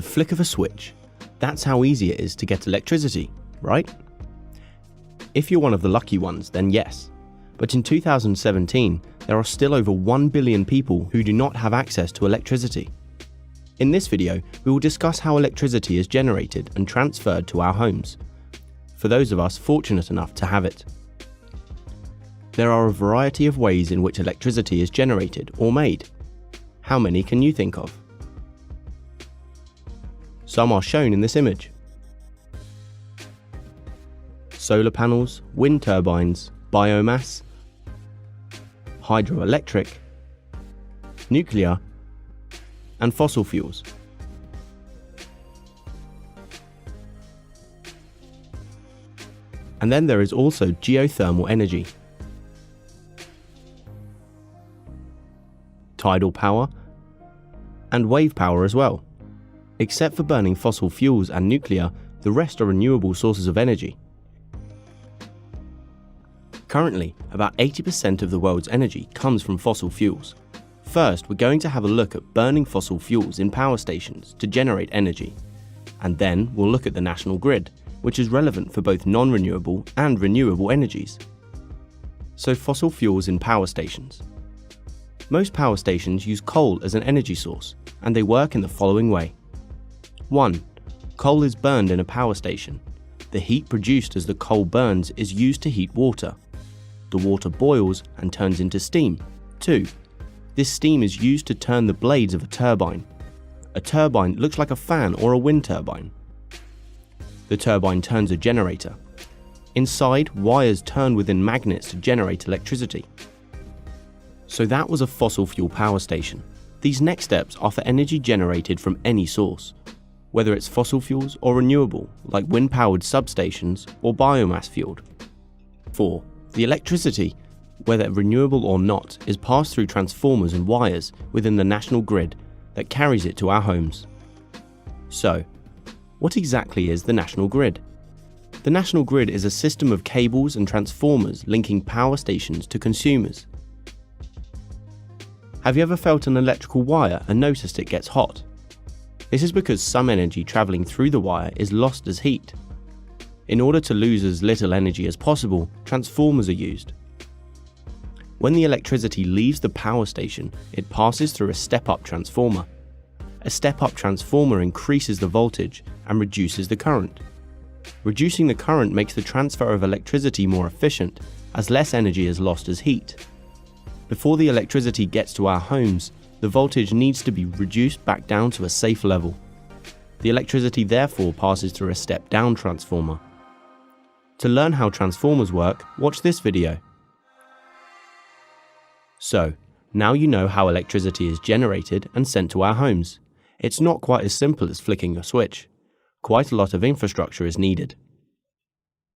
flick of a switch. That's how easy it is to get electricity, right? If you're one of the lucky ones, then yes. But in 2017, there are still over 1 billion people who do not have access to electricity. In this video, we will discuss how electricity is generated and transferred to our homes, for those of us fortunate enough to have it. There are a variety of ways in which electricity is generated or made. How many can you think of? Some are shown in this image. Solar panels, wind turbines, biomass, hydroelectric, nuclear, and fossil fuels. And then there is also geothermal energy, tidal power, and wave power as well. Except for burning fossil fuels and nuclear, the rest are renewable sources of energy. Currently, about 80% of the world's energy comes from fossil fuels. First, we're going to have a look at burning fossil fuels in power stations to generate energy. And then we'll look at the national grid, which is relevant for both non-renewable and renewable energies. So, fossil fuels in power stations. Most power stations use coal as an energy source, and they work in the following way. 1. Coal is burned in a power station. The heat produced as the coal burns is used to heat water. The water boils and turns into steam. 2. This steam is used to turn the blades of a turbine. A turbine looks like a fan or a wind turbine. The turbine turns a generator. Inside, wires turn within magnets to generate electricity. So that was a fossil fuel power station. These next steps are for energy generated from any source, whether it's fossil fuels or renewable, like wind-powered substations or biomass-fueled. 4. The electricity, whether renewable or not, is passed through transformers and wires within the national grid that carries it to our homes. So, what exactly is the national grid? The national grid is a system of cables and transformers linking power stations to consumers. Have you ever felt an electrical wire and noticed it gets hot? This is because some energy travelling through the wire is lost as heat. In order to lose as little energy as possible, transformers are used. When the electricity leaves the power station, it passes through a step-up transformer. A step-up transformer increases the voltage and reduces the current. Reducing the current makes the transfer of electricity more efficient, as less energy is lost as heat. Before the electricity gets to our homes, the voltage needs to be reduced back down to a safe level. The electricity therefore passes through a step-down transformer. To learn how transformers work, watch this video. So, now you know how electricity is generated and sent to our homes. It's not quite as simple as flicking a switch. Quite a lot of infrastructure is needed.